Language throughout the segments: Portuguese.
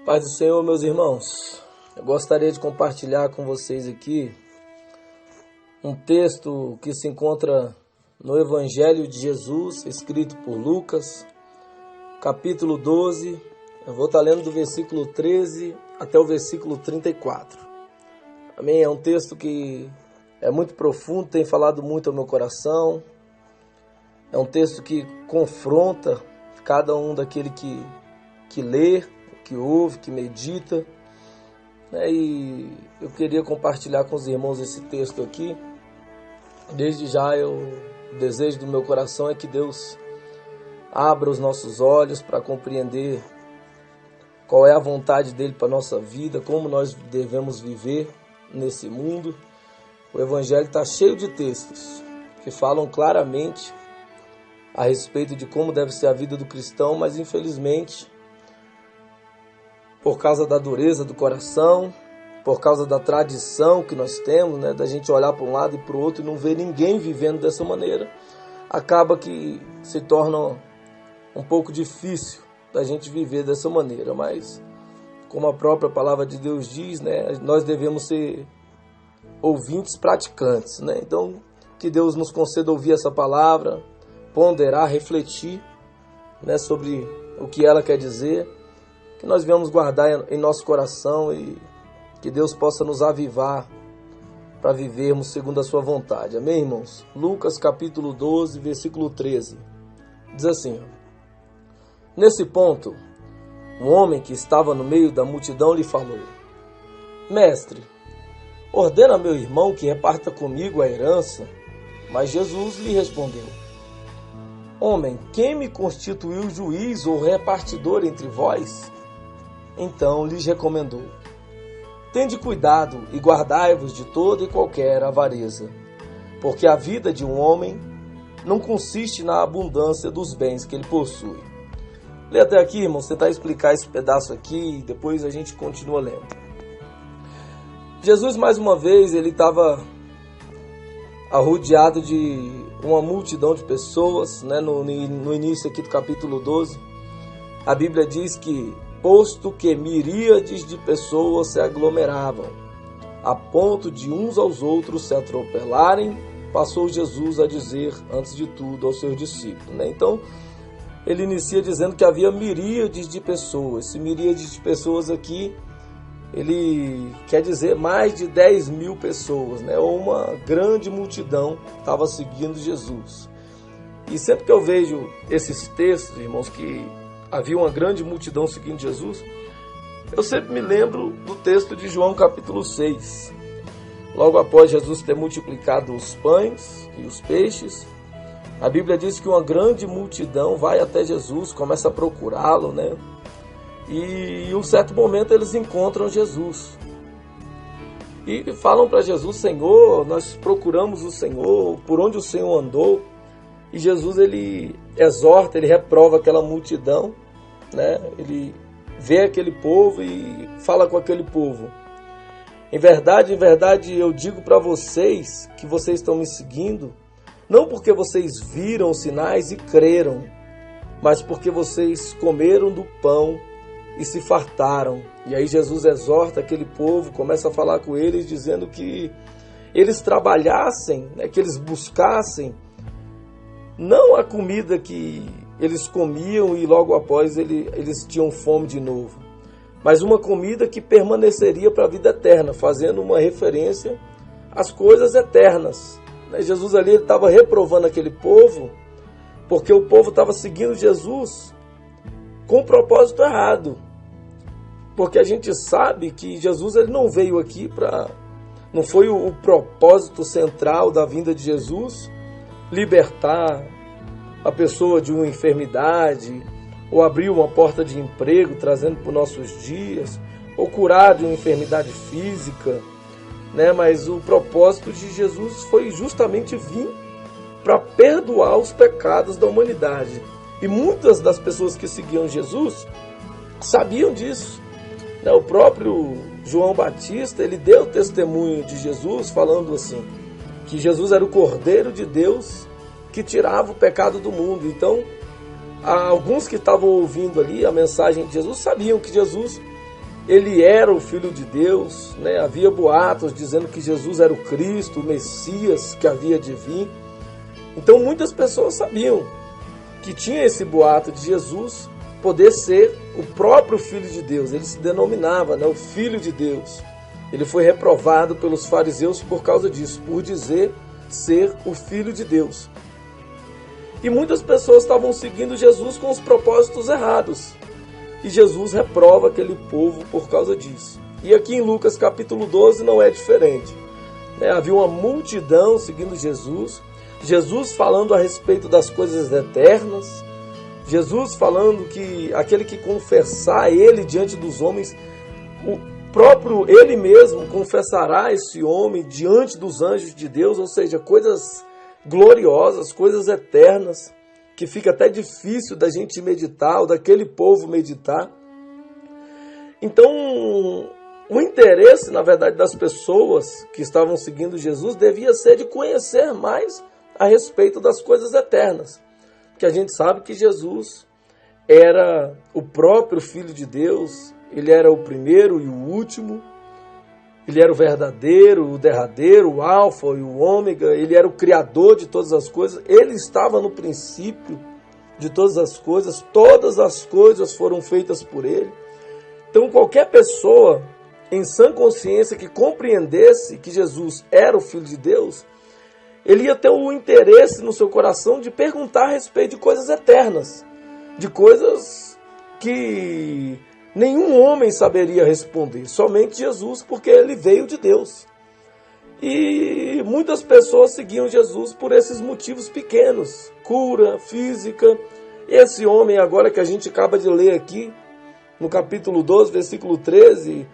Paz do Senhor, meus irmãos. Eu gostaria de compartilhar com vocês aqui um texto que se encontra no Evangelho de Jesus, escrito por Lucas, capítulo 12. Eu vou estar lendo do versículo 13 até o versículo 34. Amém? É um texto que é muito profundo, tem falado muito ao meu coração. É um texto que confronta cada um daquele que lê, que ouve, que medita. E eu queria compartilhar com os irmãos esse texto aqui. Desde já, o desejo do meu coração é que Deus abra os nossos olhos para compreender qual é a vontade dele para a nossa vida, como nós devemos viver nesse mundo. O Evangelho está cheio de textos que falam claramente a respeito de como deve ser a vida do cristão, mas infelizmente, por causa da dureza do coração, por causa da tradição que nós temos, da gente olhar para um lado e para o outro e não ver ninguém vivendo dessa maneira, acaba que se torna um pouco difícil da gente viver dessa maneira. Mas, como a própria palavra de Deus diz, nós devemos ser ouvintes praticantes. Então, que Deus nos conceda ouvir essa palavra, ponderar, refletir sobre o que ela quer dizer, que nós venhamos guardar em nosso coração e que Deus possa nos avivar para vivermos segundo a sua vontade. Amém, irmãos? Lucas capítulo 12, versículo 13. Diz assim: Nesse ponto, um homem que estava no meio da multidão lhe falou: Mestre, ordena a meu irmão que reparta comigo a herança. Mas Jesus lhe respondeu: Homem, quem me constituiu juiz ou repartidor entre vós? Então lhes recomendou: Tende cuidado e guardai-vos de toda e qualquer avareza, porque a vida de um homem não consiste na abundância dos bens que ele possui. Lê até aqui, irmãos, tentar explicar esse pedaço aqui e depois a gente continua lendo. Jesus, mais uma vez, ele estava arrodeado de uma multidão de pessoas, no início aqui do capítulo 12, a Bíblia diz que, posto que miríades de pessoas se aglomeravam, a ponto de uns aos outros se atropelarem, passou Jesus a dizer, antes de tudo, aos seus discípulos. Então, ele inicia dizendo que havia miríades de pessoas. Esse miríades de pessoas aqui, ele quer dizer mais de 10 mil pessoas, ou uma grande multidão estava seguindo Jesus. E sempre que eu vejo esses textos, irmãos, que havia uma grande multidão seguindo Jesus, eu sempre me lembro do texto de João capítulo 6. Logo após Jesus ter multiplicado os pães e os peixes, a Bíblia diz que uma grande multidão vai até Jesus, começa a procurá-lo, E em um certo momento eles encontram Jesus. E falam para Jesus: Senhor, nós procuramos o Senhor, por onde o Senhor andou? E Jesus, ele exorta, ele reprova aquela multidão, Ele vê aquele povo e fala com aquele povo: em verdade, eu digo para vocês que vocês estão me seguindo, não porque vocês viram os sinais e creram, mas porque vocês comeram do pão e se fartaram. E aí Jesus exorta aquele povo, começa a falar com eles, dizendo que eles trabalhassem, que eles buscassem não a comida que eles comiam e logo após eles tinham fome de novo, mas uma comida que permaneceria para a vida eterna, fazendo uma referência às coisas eternas. Jesus ali estava reprovando aquele povo, porque o povo estava seguindo Jesus com um propósito errado. Porque a gente sabe que Jesus ele não veio aqui não foi o propósito central da vinda de Jesus libertar a pessoa de uma enfermidade, ou abrir uma porta de emprego, trazendo para os nossos dias, ou curar de uma enfermidade física, Mas o propósito de Jesus foi justamente vir para perdoar os pecados da humanidade. E muitas das pessoas que seguiam Jesus sabiam disso. O próprio João Batista, ele deu testemunho de Jesus falando assim, que Jesus era o Cordeiro de Deus que tirava o pecado do mundo. Então, alguns que estavam ouvindo ali a mensagem de Jesus sabiam que Jesus ele era o Filho de Deus, né? Havia boatos dizendo que Jesus era o Cristo, o Messias que havia de vir. Então muitas pessoas sabiam que tinha esse boato de Jesus poder ser o próprio Filho de Deus. Ele se denominava, né, o Filho de Deus. Ele foi reprovado pelos fariseus por causa disso, por dizer ser o Filho de Deus. E muitas pessoas estavam seguindo Jesus com os propósitos errados. E Jesus reprova aquele povo por causa disso. E aqui em Lucas capítulo 12 não é diferente. Havia uma multidão seguindo Jesus. Jesus falando a respeito das coisas eternas. Jesus falando que aquele que confessar ele diante dos homens, o próprio ele mesmo confessará esse homem diante dos anjos de Deus. Ou seja, coisas gloriosas, coisas eternas, que fica até difícil da gente meditar, ou daquele povo meditar. Então, o interesse, na verdade, das pessoas que estavam seguindo Jesus devia ser de conhecer mais a respeito das coisas eternas. Porque a gente sabe que Jesus era o próprio Filho de Deus, ele era o primeiro e o último, ele era o verdadeiro, o derradeiro, o alfa e o ômega, ele era o criador de todas as coisas, ele estava no princípio de todas as coisas foram feitas por ele. Então qualquer pessoa em sã consciência que compreendesse que Jesus era o Filho de Deus, ele ia ter o interesse no seu coração de perguntar a respeito de coisas eternas, de coisas que nenhum homem saberia responder, somente Jesus, porque ele veio de Deus. E muitas pessoas seguiam Jesus por esses motivos pequenos, cura física. Esse homem agora que a gente acaba de ler aqui, no capítulo 12, versículo 13,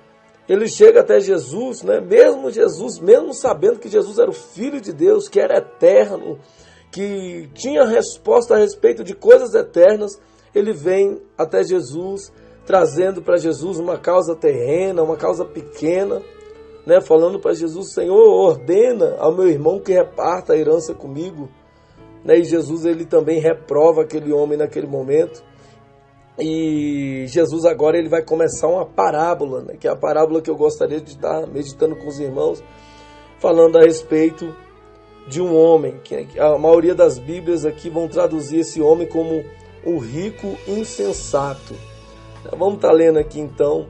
ele chega até Jesus, né? Mesmo sabendo que Jesus era o Filho de Deus, que era eterno, que tinha resposta a respeito de coisas eternas, ele vem até Jesus, trazendo para Jesus uma causa terrena, uma causa pequena, né? Falando para Jesus: Senhor, ordena ao meu irmão que reparta a herança comigo. Né? E Jesus, ele também reprova aquele homem naquele momento. E Jesus agora ele vai começar uma parábola, né? Que é a parábola que eu gostaria de estar meditando com os irmãos, falando a respeito de um homem, que a maioria das Bíblias aqui vão traduzir esse homem como o rico insensato. Vamos estar lendo aqui então,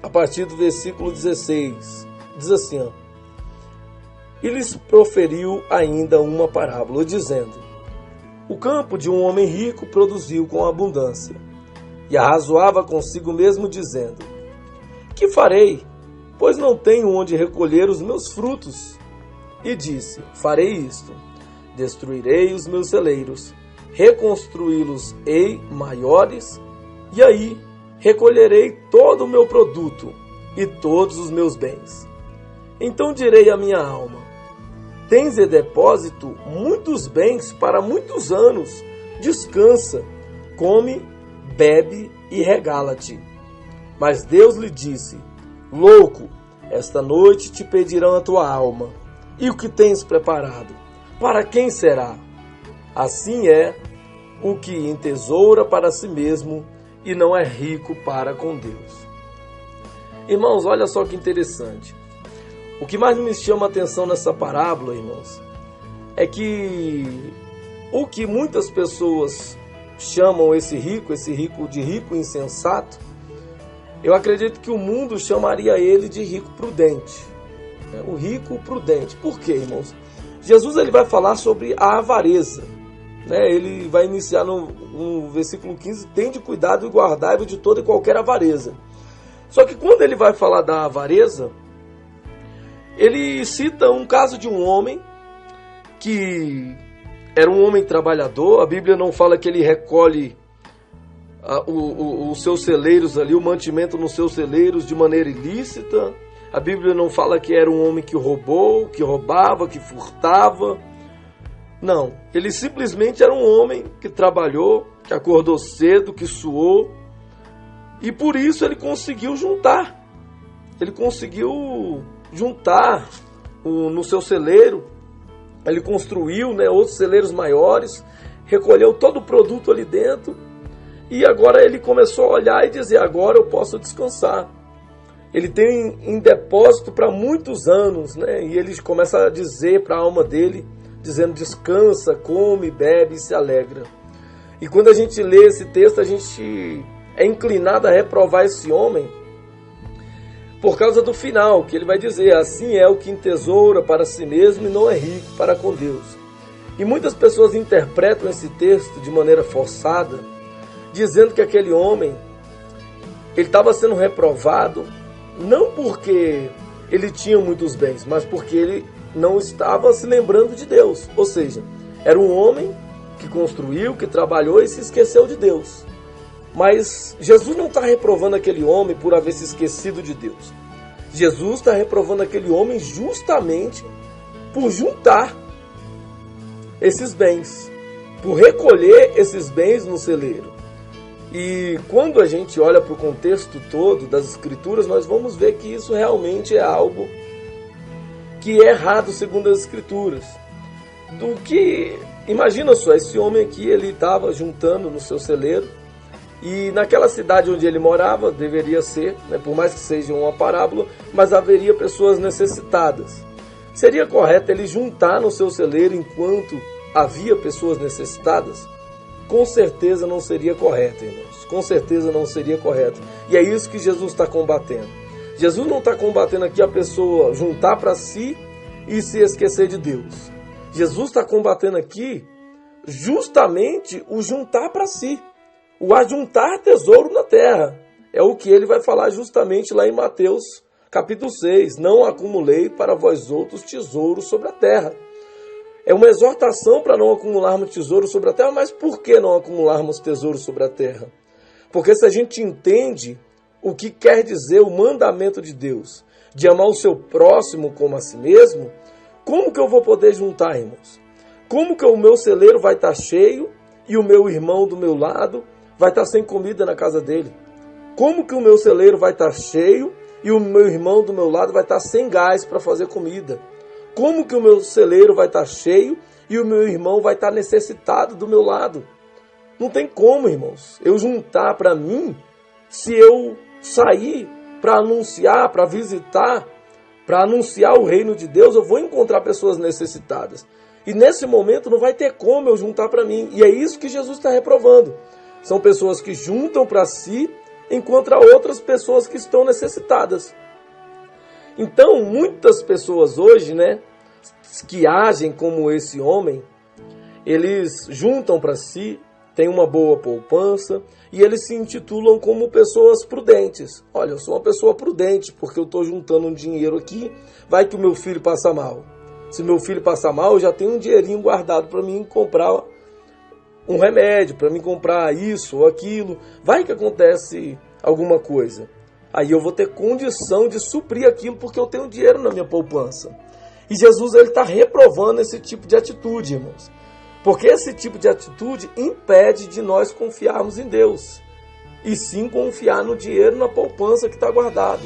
a partir do versículo 16. Diz assim, ó: E lhes proferiu ainda uma parábola, dizendo: O campo de um homem rico produziu com abundância, e arrazoava consigo mesmo, dizendo: Que farei, pois não tenho onde recolher os meus frutos? E disse: Farei isto: destruirei os meus celeiros, reconstruí-los-ei maiores, e aí recolherei todo o meu produto e todos os meus bens. Então direi à minha alma: Tens em depósito muitos bens para muitos anos, descansa, come, bebe e regala-te. Mas Deus lhe disse: Louco, esta noite te pedirão a tua alma, e o que tens preparado, para quem será? Assim é o que entesoura para si mesmo e não é rico para com Deus. Irmãos, olha só que interessante. O que mais me chama a atenção nessa parábola, irmãos, é que o que muitas pessoas chamam esse rico de rico insensato, eu acredito que o mundo chamaria ele de rico prudente. O rico prudente. Por quê, irmãos? Jesus ele vai falar sobre a avareza. Ele vai iniciar no versículo 15: Tende cuidado e guardai-vos de toda e qualquer avareza. Só que quando ele vai falar da avareza, ele cita um caso de um homem que era um homem trabalhador. A Bíblia não fala que ele recolhe os seus celeiros ali, o mantimento nos seus celeiros de maneira ilícita. A Bíblia não fala que era um homem que roubou, que roubava, que furtava. Não, ele simplesmente era um homem que trabalhou, que acordou cedo, que suou, e por isso ele conseguiu juntar. Ele conseguiu juntar no seu celeiro, ele construiu outros celeiros maiores, recolheu todo o produto ali dentro, E agora ele começou a olhar e dizer, agora eu posso descansar. Ele tem em depósito para muitos anos, né? E ele começa a dizer para a alma dele, dizendo, descansa, come, bebe e se alegra. E quando a gente lê esse texto, a gente é inclinado a reprovar esse homem por causa do final, que ele vai dizer, assim é o que entesoura para si mesmo e não é rico para com Deus. E muitas pessoas interpretam esse texto de maneira forçada, dizendo que aquele homem, ele estava sendo reprovado, não porque ele tinha muitos bens, mas porque ele não estava se lembrando de Deus. Ou seja, era um homem que construiu, que trabalhou e se esqueceu de Deus. Mas Jesus não está reprovando aquele homem por haver se esquecido de Deus. Jesus está reprovando aquele homem justamente por juntar esses bens, por recolher esses bens no celeiro. E quando a gente olha para o contexto todo das Escrituras, nós vamos ver que isso realmente é algo que é errado segundo as Escrituras. Do que, imagina só, esse homem aqui, ele estava juntando no seu celeiro, e naquela cidade onde ele morava, deveria ser, né, por mais que seja uma parábola, mas haveria pessoas necessitadas. Seria correto ele juntar no seu celeiro enquanto havia pessoas necessitadas? Com certeza não seria correto, irmãos. Com certeza não seria correto. E é isso que Jesus está combatendo. Jesus não está combatendo aqui a pessoa juntar para si e se esquecer de Deus. Jesus está combatendo aqui justamente o juntar para si. O ajuntar tesouro na terra. É o que ele vai falar justamente lá em Mateus capítulo 6. Não acumulei para vós outros tesouros sobre a terra. É uma exortação para não acumularmos tesouros sobre a terra, mas por que não acumularmos tesouros sobre a terra? Porque se a gente entende o que quer dizer o mandamento de Deus, de amar o seu próximo como a si mesmo, como que eu vou poder juntar, irmãos? Como que o meu celeiro vai estar cheio e o meu irmão do meu lado vai estar sem comida na casa dele? Como que o meu celeiro vai estar cheio e o meu irmão do meu lado vai estar sem gás para fazer comida? Como que o meu celeiro vai estar cheio e o meu irmão vai estar necessitado do meu lado? Não tem como, irmãos, eu juntar para mim, se eu sair para anunciar, para visitar, para anunciar o reino de Deus, eu vou encontrar pessoas necessitadas. E nesse momento não vai ter como eu juntar para mim. E é isso que Jesus está reprovando. São pessoas que juntam para si, enquanto outras pessoas que estão necessitadas. Então, muitas pessoas hoje, né, que agem como esse homem, eles juntam para si, têm uma boa poupança e eles se intitulam como pessoas prudentes. Olha, eu sou uma pessoa prudente porque eu estou juntando um dinheiro aqui, vai que o meu filho passa mal. Se meu filho passar mal, eu já tenho um dinheirinho guardado para mim comprar um remédio, para mim comprar isso ou aquilo. Vai que acontece alguma coisa. Aí eu vou ter condição de suprir aquilo porque eu tenho dinheiro na minha poupança. E Jesus está reprovando esse tipo de atitude, irmãos. Porque esse tipo de atitude impede de nós confiarmos em Deus. E sim confiar no dinheiro, na poupança que está guardado.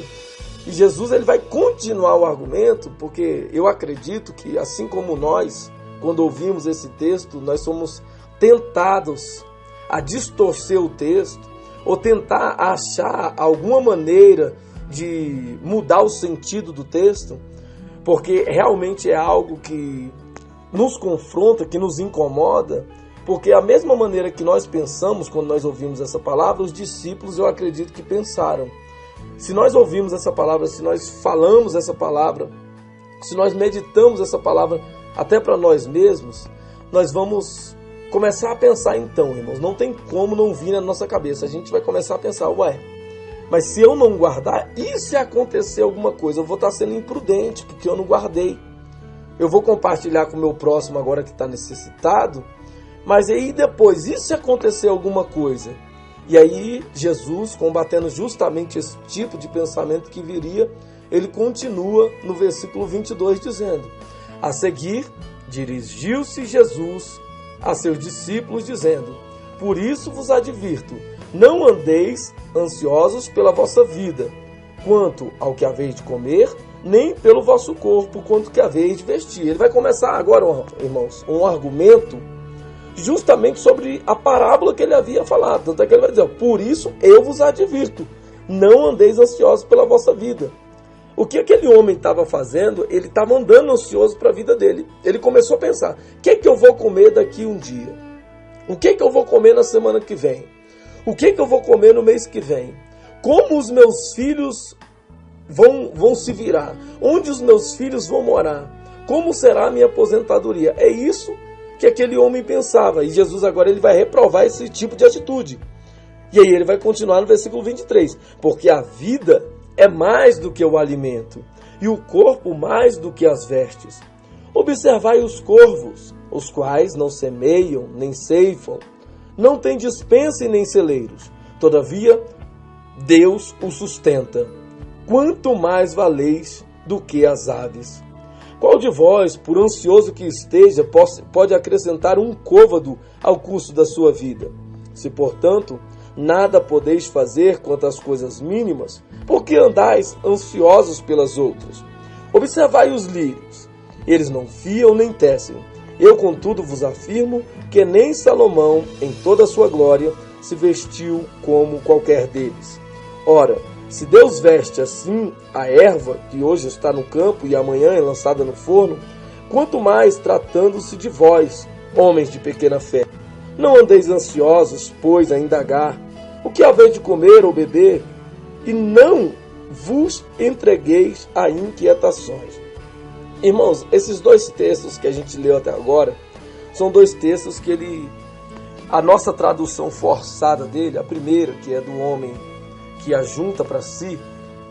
E Jesus ele vai continuar o argumento, porque eu acredito que assim como nós, quando ouvimos esse texto, nós somos tentados a distorcer o texto, ou tentar achar alguma maneira de mudar o sentido do texto, porque realmente é algo que nos confronta, que nos incomoda, porque a mesma maneira que nós pensamos quando nós ouvimos essa palavra, os discípulos eu acredito que pensaram. Se nós ouvimos essa palavra, se nós falamos essa palavra, se nós meditamos essa palavra até para nós mesmos, nós vamos começar a pensar então, irmãos, não tem como não vir na nossa cabeça. A gente vai começar a pensar, mas se eu não guardar, e se acontecer alguma coisa? Eu vou estar sendo imprudente, porque eu não guardei. Eu vou compartilhar com o meu próximo agora que está necessitado, mas aí depois, e se acontecer alguma coisa? E aí Jesus, combatendo justamente esse tipo de pensamento que viria, ele continua no versículo 22 dizendo, a seguir, dirigiu-se Jesus a seus discípulos, dizendo, por isso vos advirto, não andeis ansiosos pela vossa vida, quanto ao que haveis de comer, nem pelo vosso corpo, quanto que haveis de vestir. Ele vai começar agora, irmãos, um argumento justamente sobre a parábola que ele havia falado. Tanto é que ele vai dizer, por isso eu vos advirto, não andeis ansiosos pela vossa vida. O que aquele homem estava fazendo? Ele estava andando ansioso para a vida dele. Ele começou a pensar, o que é que eu vou comer daqui um dia? O que é que eu vou comer na semana que vem? O que é que eu vou comer no mês que vem? Como os meus filhos vão se virar? Onde os meus filhos vão morar? Como será a minha aposentadoria? É isso que aquele homem pensava. E Jesus agora ele vai reprovar esse tipo de atitude. E aí ele vai continuar no versículo 23. Porque a vida é mais do que o alimento, e o corpo mais do que as vestes. Observai os corvos, os quais não semeiam, nem ceifam, não têm despensa e nem celeiros. Todavia, Deus os sustenta. Quanto mais valeis do que as aves. Qual de vós, por ansioso que esteja, pode acrescentar um côvado ao curso da sua vida? Se, portanto, nada podeis fazer quanto às coisas mínimas, por que andais ansiosos pelas outras? Observai os lírios. Eles não fiam nem tecem. Eu, contudo, vos afirmo que nem Salomão, em toda a sua glória, se vestiu como qualquer deles. Ora, se Deus veste assim a erva, que hoje está no campo e amanhã é lançada no forno, quanto mais tratando-se de vós, homens de pequena fé. Não andeis ansiosos, pois, a indagar o que haveis de comer ou beber, e não vos entregueis a inquietações. Irmãos, esses dois textos que a gente leu até agora, são dois textos que a nossa tradução forçada dele, a primeira, que é do homem que ajunta para si,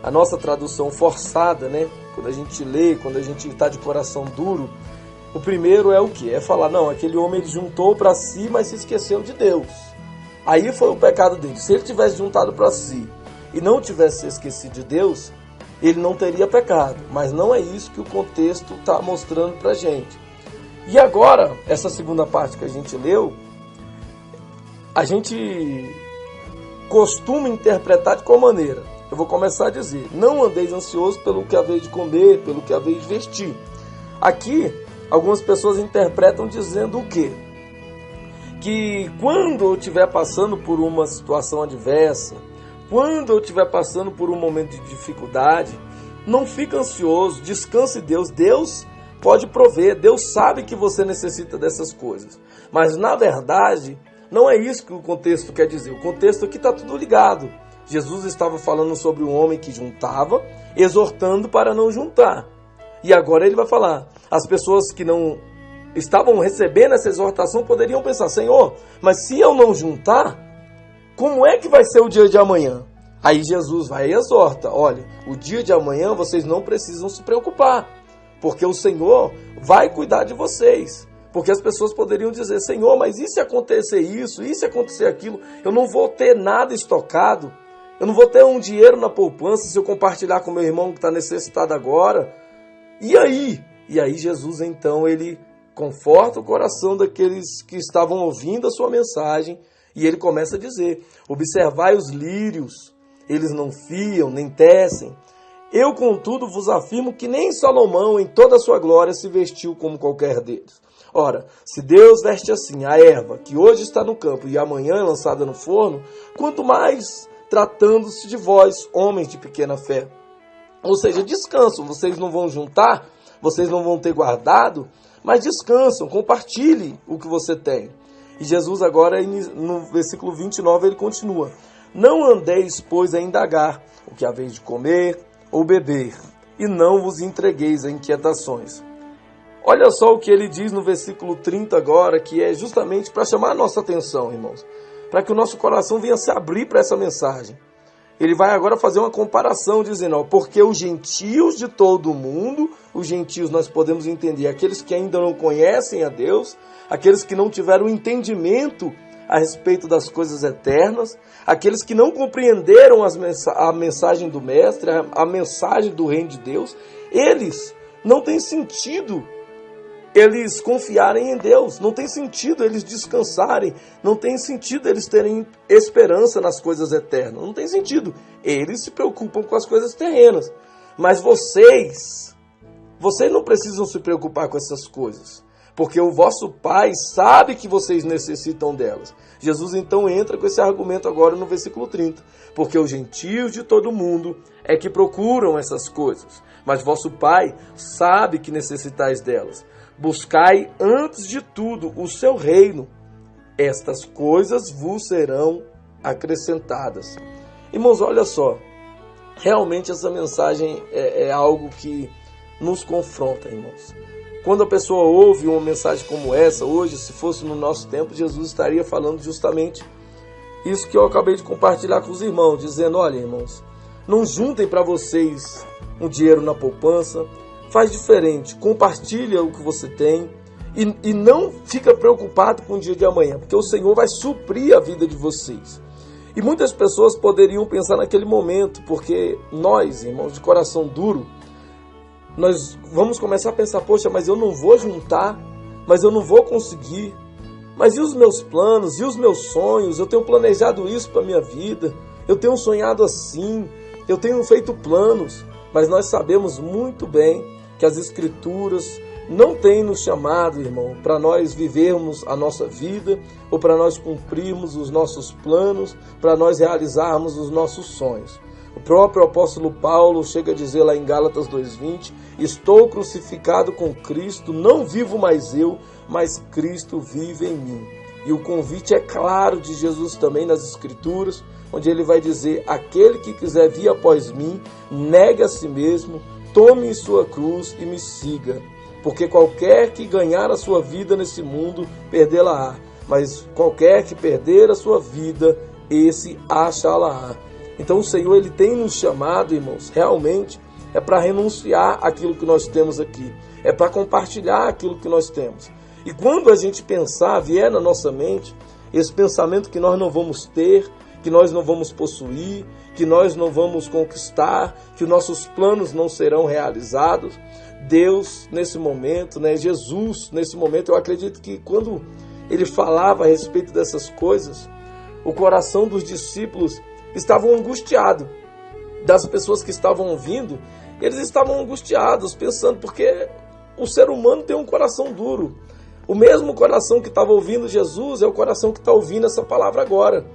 a nossa tradução forçada, né? Quando a gente lê, quando a gente está de coração duro, o primeiro é o quê? É falar, não, aquele homem ele juntou para si, mas se esqueceu de Deus. Aí foi o pecado dele. Se ele tivesse juntado para si e não tivesse esquecido de Deus, ele não teria pecado. Mas não é isso que o contexto está mostrando para a gente. E agora, essa segunda parte que a gente leu, a gente costuma interpretar de qual maneira? Eu vou começar a dizer, não andeis ansiosos pelo que haveis de comer, pelo que haveis de vestir. Aqui, algumas pessoas interpretam dizendo o quê? Que quando eu estiver passando por uma situação adversa, quando eu estiver passando por um momento de dificuldade, não fique ansioso, descanse em Deus. Deus pode prover, Deus sabe que você necessita dessas coisas. Mas na verdade, não é isso que o contexto quer dizer. O contexto aqui está tudo ligado. Jesus estava falando sobre um homem que juntava, exortando para não juntar. E agora ele vai falar, as pessoas que não estavam recebendo essa exortação poderiam pensar, Senhor, mas se eu não juntar, como é que vai ser o dia de amanhã? Aí Jesus vai e exorta, olha, o dia de amanhã vocês não precisam se preocupar, porque o Senhor vai cuidar de vocês. Porque as pessoas poderiam dizer, Senhor, mas e se acontecer isso, e se acontecer aquilo? Eu não vou ter nada estocado, eu não vou ter um dinheiro na poupança se eu compartilhar com meu irmão que está necessitado agora. E aí? E aí Jesus então ele conforta o coração daqueles que estavam ouvindo a sua mensagem e ele começa a dizer, observai os lírios, eles não fiam, nem tecem. Eu, contudo, vos afirmo que nem Salomão, em toda a sua glória, se vestiu como qualquer deles. Ora, se Deus veste assim a erva, que hoje está no campo e amanhã é lançada no forno, quanto mais tratando-se de vós, homens de pequena fé. Ou seja, descansam, vocês não vão juntar, vocês não vão ter guardado, mas descansam, compartilhe o que você tem. E Jesus agora, no versículo 29, ele continua. Não andeis, pois, a indagar o que haveis de comer ou beber, e não vos entregueis a inquietações. Olha só o que ele diz no versículo 30 agora, que é justamente para chamar a nossa atenção, irmãos, para que o nosso coração venha se abrir para essa mensagem. Ele vai agora fazer uma comparação, dizendo, ó, porque os gentios de todo o mundo, os gentios nós podemos entender, aqueles que ainda não conhecem a Deus, aqueles que não tiveram entendimento a respeito das coisas eternas, aqueles que não compreenderam a mensagem do Mestre, a mensagem do Reino de Deus, eles não têm sentido eles confiarem em Deus, não tem sentido eles descansarem, não tem sentido eles terem esperança nas coisas eternas, não tem sentido. Eles se preocupam com as coisas terrenas, mas vocês não precisam se preocupar com essas coisas, porque o vosso Pai sabe que vocês necessitam delas. Jesus então entra com esse argumento agora no versículo 30, porque os gentios de todo mundo é que procuram essas coisas, mas vosso Pai sabe que necessitais delas. Buscai antes de tudo o seu reino, estas coisas vos serão acrescentadas. Irmãos, olha só, realmente essa mensagem é algo que nos confronta, irmãos. Quando a pessoa ouve uma mensagem como essa, hoje, se fosse no nosso tempo, Jesus estaria falando justamente isso que eu acabei de compartilhar com os irmãos, dizendo, olha, irmãos, não juntem para vocês um dinheiro na poupança, faz diferente, compartilha o que você tem e não fica preocupado com o dia de amanhã, porque o Senhor vai suprir a vida de vocês. E muitas pessoas poderiam pensar naquele momento, porque nós, irmãos, de coração duro, nós vamos começar a pensar, poxa, mas eu não vou juntar, mas eu não vou conseguir, mas e os meus planos, e os meus sonhos? Eu tenho planejado isso para a minha vida, eu tenho sonhado assim, eu tenho feito planos, mas nós sabemos muito bem que as Escrituras não têm nos chamado, irmão, para nós vivermos a nossa vida, ou para nós cumprirmos os nossos planos, para nós realizarmos os nossos sonhos. O próprio apóstolo Paulo chega a dizer lá em Gálatas 2:20, estou crucificado com Cristo, não vivo mais eu, mas Cristo vive em mim. E o convite é claro de Jesus também nas Escrituras, onde ele vai dizer, aquele que quiser vir após mim, negue a si mesmo, tome sua cruz e me siga. Porque qualquer que ganhar a sua vida nesse mundo, perdê-la-á. Mas qualquer que perder a sua vida, esse achá-la-á. Então o Senhor, ele tem nos chamado, irmãos, realmente é para renunciar aquilo que nós temos aqui. É para compartilhar aquilo que nós temos. E quando a gente pensar, vier na nossa mente, esse pensamento que nós não vamos ter, que nós não vamos possuir, que nós não vamos conquistar, que os nossos planos não serão realizados, Deus, nesse momento, Jesus, nesse momento, eu acredito que quando ele falava a respeito dessas coisas, o coração dos discípulos estavam angustiados. Das pessoas que estavam ouvindo, eles estavam angustiados, pensando, porque o ser humano tem um coração duro. O mesmo coração que estava ouvindo Jesus é o coração que está ouvindo essa palavra agora.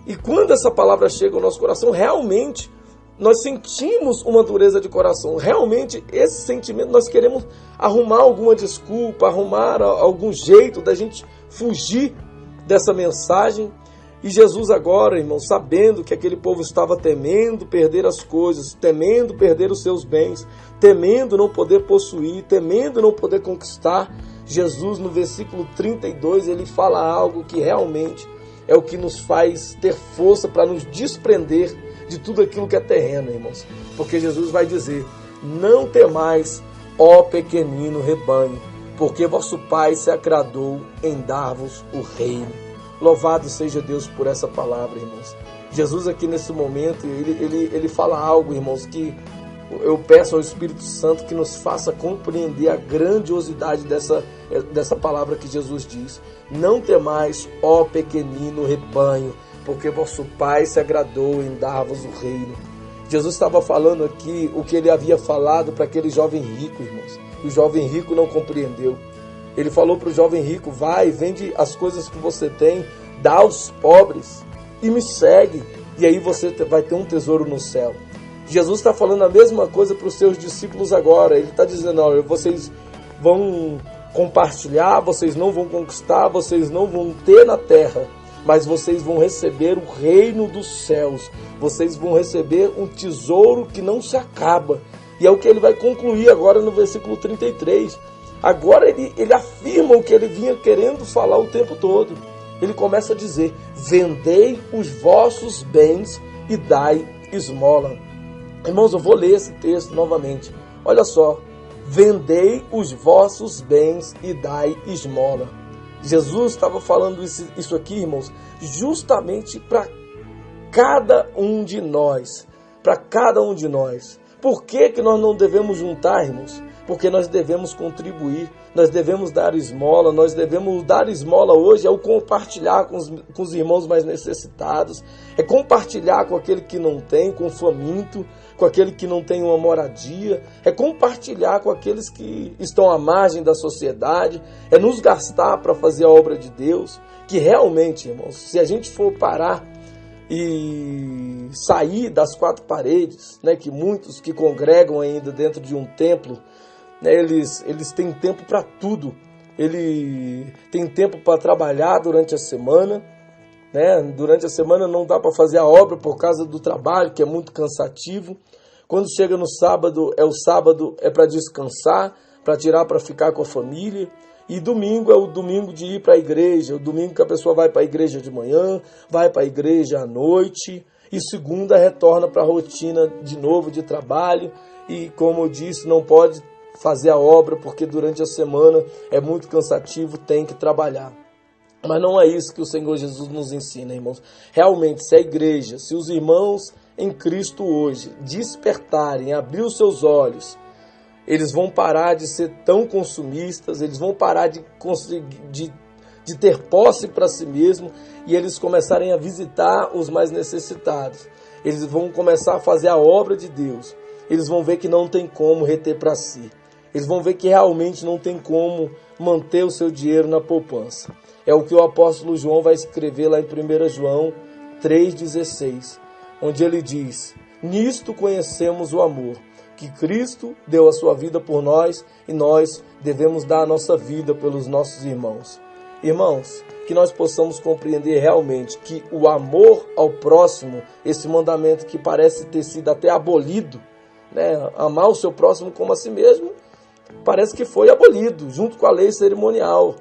E quando essa palavra chega ao nosso coração, realmente nós sentimos uma dureza de coração. Realmente, esse sentimento, nós queremos arrumar alguma desculpa, arrumar algum jeito da gente fugir dessa mensagem. E Jesus agora, irmão, sabendo que aquele povo estava temendo perder as coisas, temendo perder os seus bens, temendo não poder possuir, temendo não poder conquistar, Jesus, no versículo 32, ele fala algo que realmente é o que nos faz ter força para nos desprender de tudo aquilo que é terreno, irmãos. Porque Jesus vai dizer, não temais, ó pequenino rebanho, porque vosso Pai se agradou em dar-vos o reino. Louvado seja Deus por essa palavra, irmãos. Jesus aqui nesse momento, ele fala algo, irmãos, que eu peço ao Espírito Santo que nos faça compreender a grandiosidade dessa palavra que Jesus diz. Não temais, ó pequenino rebanho, porque vosso Pai se agradou em dar-vos o reino. Jesus estava falando aqui o que ele havia falado para aquele jovem rico, irmãos. E o jovem rico não compreendeu. Ele falou para o jovem rico, vai, vende as coisas que você tem, dá aos pobres e me segue. E aí você vai ter um tesouro no céu. Jesus está falando a mesma coisa para os seus discípulos agora. Ele está dizendo, olha, vocês vão compartilhar, vocês não vão conquistar, vocês não vão ter na terra, mas vocês vão receber o reino dos céus. Vocês vão receber um tesouro que não se acaba. E é o que ele vai concluir agora no versículo 33. Agora ele afirma o que ele vinha querendo falar o tempo todo. Ele começa a dizer, vendei os vossos bens e dai esmola. Irmãos, eu vou ler esse texto novamente. Olha só, vendei os vossos bens e dai esmola. Jesus estava falando isso aqui, irmãos, justamente para cada um de nós. Para cada um de nós. Por que nós não devemos juntar, irmãos? porque nós devemos contribuir, nós devemos dar esmola, nós devemos dar esmola hoje, é o compartilhar com os irmãos mais necessitados, é compartilhar com aquele que não tem, com o faminto, com aquele que não tem uma moradia, é compartilhar com aqueles que estão à margem da sociedade, é nos gastar para fazer a obra de Deus, que realmente, irmãos, se a gente for parar e sair das quatro paredes, né, que muitos que congregam ainda dentro de um templo, né, eles têm tempo para tudo. Ele tem tempo para trabalhar durante a semana, né? Durante a semana não dá para fazer a obra por causa do trabalho, que é muito cansativo. Quando chega no sábado é para descansar, para tirar para ficar com a família. E domingo é o domingo de ir para a igreja, o domingo que a pessoa vai para a igreja de manhã, vai para a igreja à noite, e segunda retorna para a rotina de novo de trabalho. E como eu disse, não pode fazer a obra porque durante a semana é muito cansativo, tem que trabalhar. Mas não é isso que o Senhor Jesus nos ensina, irmãos. Realmente, se a igreja, se os irmãos em Cristo hoje despertarem, abrir os seus olhos, eles vão parar de ser tão consumistas, eles vão parar de ter posse para si mesmo e eles começarem a visitar os mais necessitados. Eles vão começar a fazer a obra de Deus. Eles vão ver que não tem como reter para si. Eles vão ver que realmente não tem como manter o seu dinheiro na poupança. É o que o apóstolo João vai escrever lá em 1 João 3,16, onde ele diz: nisto conhecemos o amor, que Cristo deu a sua vida por nós e nós devemos dar a nossa vida pelos nossos irmãos. Irmãos, que nós possamos compreender realmente que o amor ao próximo, esse mandamento que parece ter sido até abolido, né? Amar o seu próximo como a si mesmo, parece que foi abolido junto com a lei cerimonial,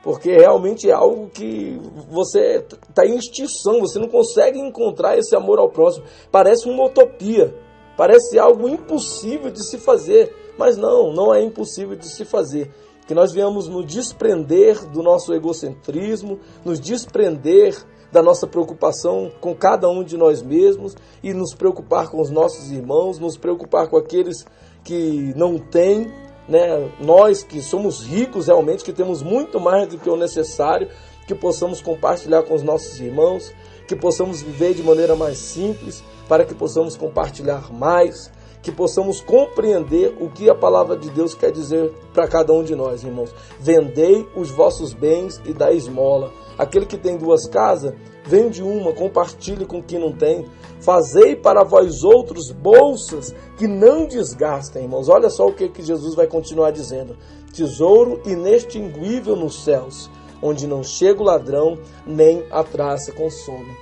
porque realmente é algo que você está em extinção, você não consegue encontrar esse amor ao próximo. Parece uma utopia, parece algo impossível de se fazer, mas não é impossível de se fazer. Que nós venhamos nos desprender do nosso egocentrismo, nos desprender da nossa preocupação com cada um de nós mesmos e nos preocupar com os nossos irmãos, nos preocupar com aqueles que não têm, né? Nós que somos ricos realmente, que temos muito mais do que o necessário, que possamos compartilhar com os nossos irmãos, que possamos viver de maneira mais simples, para que possamos compartilhar mais, que possamos compreender o que a palavra de Deus quer dizer para cada um de nós, irmãos. Vendei os vossos bens e dai esmola. Aquele que tem duas casas, vende uma, compartilhe com quem não tem. Fazei para vós outros bolsas que não desgastem, irmãos. Olha só o que Jesus vai continuar dizendo. Tesouro inextinguível nos céus, onde não chega o ladrão, nem a traça consome.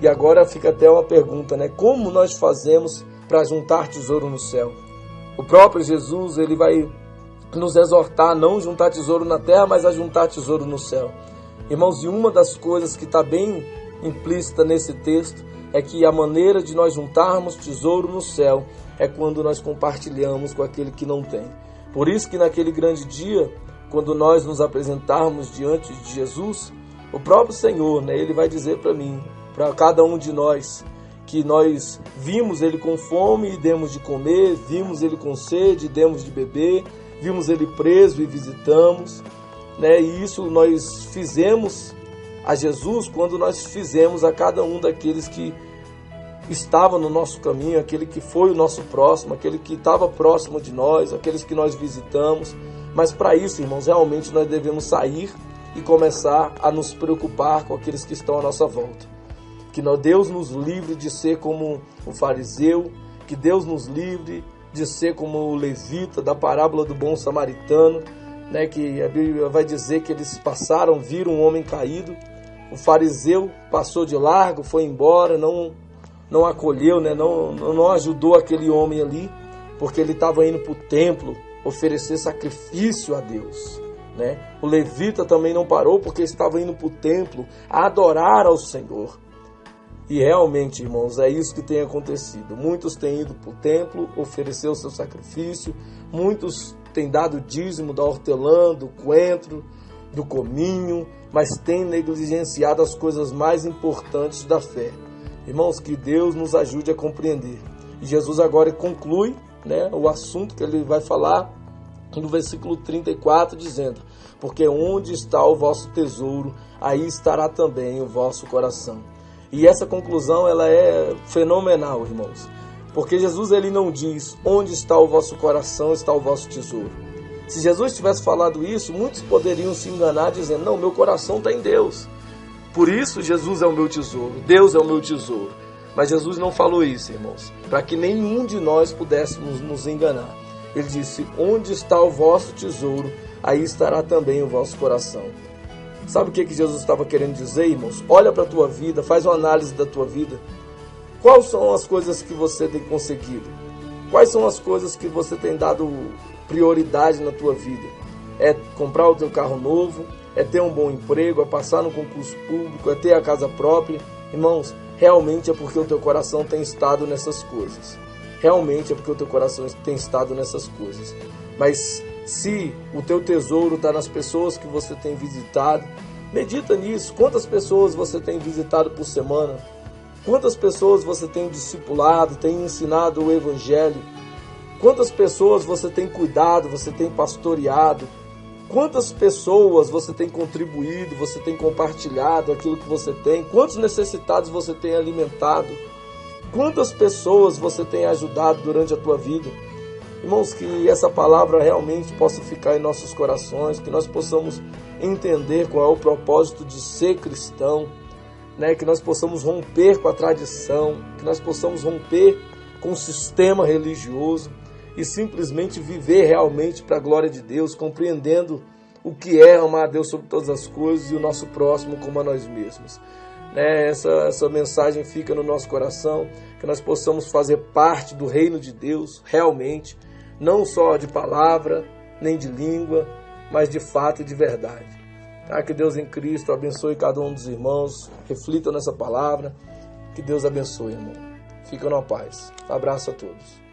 E agora fica até uma pergunta, né? Como nós fazemos para juntar tesouro no céu? O próprio Jesus, ele vai nos exortar a não juntar tesouro na terra, mas a juntar tesouro no céu. Irmãos, e uma das coisas que está bem implícita nesse texto é que a maneira de nós juntarmos tesouro no céu é quando nós compartilhamos com aquele que não tem. Por isso que naquele grande dia, quando nós nos apresentarmos diante de Jesus, o próprio Senhor, né, ele vai dizer para mim, para cada um de nós, que nós vimos ele com fome e demos de comer, vimos ele com sede e demos de beber, vimos ele preso e visitamos, né? E isso nós fizemos a Jesus quando nós fizemos a cada um daqueles que estava no nosso caminho, aquele que foi o nosso próximo, aquele que estava próximo de nós, aqueles que nós visitamos. Mas para isso, irmãos, realmente nós devemos sair e começar a nos preocupar com aqueles que estão à nossa volta. Que Deus nos livre de ser como o fariseu, que Deus nos livre de ser como o levita da parábola do bom samaritano, né, que a Bíblia vai dizer que eles passaram, viram um homem caído, o fariseu passou de largo, foi embora, não acolheu, né, não ajudou aquele homem ali, porque ele estava indo para o templo oferecer sacrifício a Deus. Né? O levita também não parou porque estava indo para o templo adorar ao Senhor. E realmente, irmãos, é isso que tem acontecido. Muitos têm ido para o templo oferecer o seu sacrifício, muitos têm dado dízimo da hortelã, do coentro, do cominho, mas têm negligenciado as coisas mais importantes da fé. Irmãos, que Deus nos ajude a compreender. E Jesus agora conclui, né, o assunto que ele vai falar no versículo 34, dizendo: porque onde está o vosso tesouro, aí estará também o vosso coração. E essa conclusão, ela é fenomenal, irmãos. Porque Jesus, ele não diz: onde está o vosso coração, está o vosso tesouro. Se Jesus tivesse falado isso, muitos poderiam se enganar dizendo: não, meu coração está em Deus. Por isso, Jesus é o meu tesouro, Deus é o meu tesouro. Mas Jesus não falou isso, irmãos, para que nenhum de nós pudéssemos nos enganar. Ele disse: onde está o vosso tesouro, aí estará também o vosso coração. Sabe o que Jesus estava querendo dizer, irmãos? Olha para a tua vida, faz uma análise da tua vida. Quais são as coisas que você tem conseguido? Quais são as coisas que você tem dado prioridade na tua vida? É comprar o teu carro novo? É ter um bom emprego? É passar no concurso público? É ter a casa própria? Irmãos, realmente é porque o teu coração tem estado nessas coisas. Realmente é porque o teu coração tem estado nessas coisas. Mas se o teu tesouro está nas pessoas que você tem visitado, medita nisso. Quantas pessoas você tem visitado por semana? Quantas pessoas você tem discipulado, tem ensinado o Evangelho? Quantas pessoas você tem cuidado, você tem pastoreado? Quantas pessoas você tem contribuído, você tem compartilhado aquilo que você tem? Quantos necessitados você tem alimentado? Quantas pessoas você tem ajudado durante a tua vida? Irmãos, que essa palavra realmente possa ficar em nossos corações, que nós possamos entender qual é o propósito de ser cristão, né? Que nós possamos romper com a tradição, que nós possamos romper com o sistema religioso e simplesmente viver realmente para a glória de Deus, compreendendo o que é amar a Deus sobre todas as coisas e o nosso próximo como a nós mesmos. Essa mensagem fica no nosso coração, que nós possamos fazer parte do reino de Deus realmente, não só de palavra, nem de língua, mas de fato e de verdade. Que Deus em Cristo abençoe cada um dos irmãos, reflitam nessa palavra, que Deus abençoe, irmão. Fica na paz. Abraço a todos.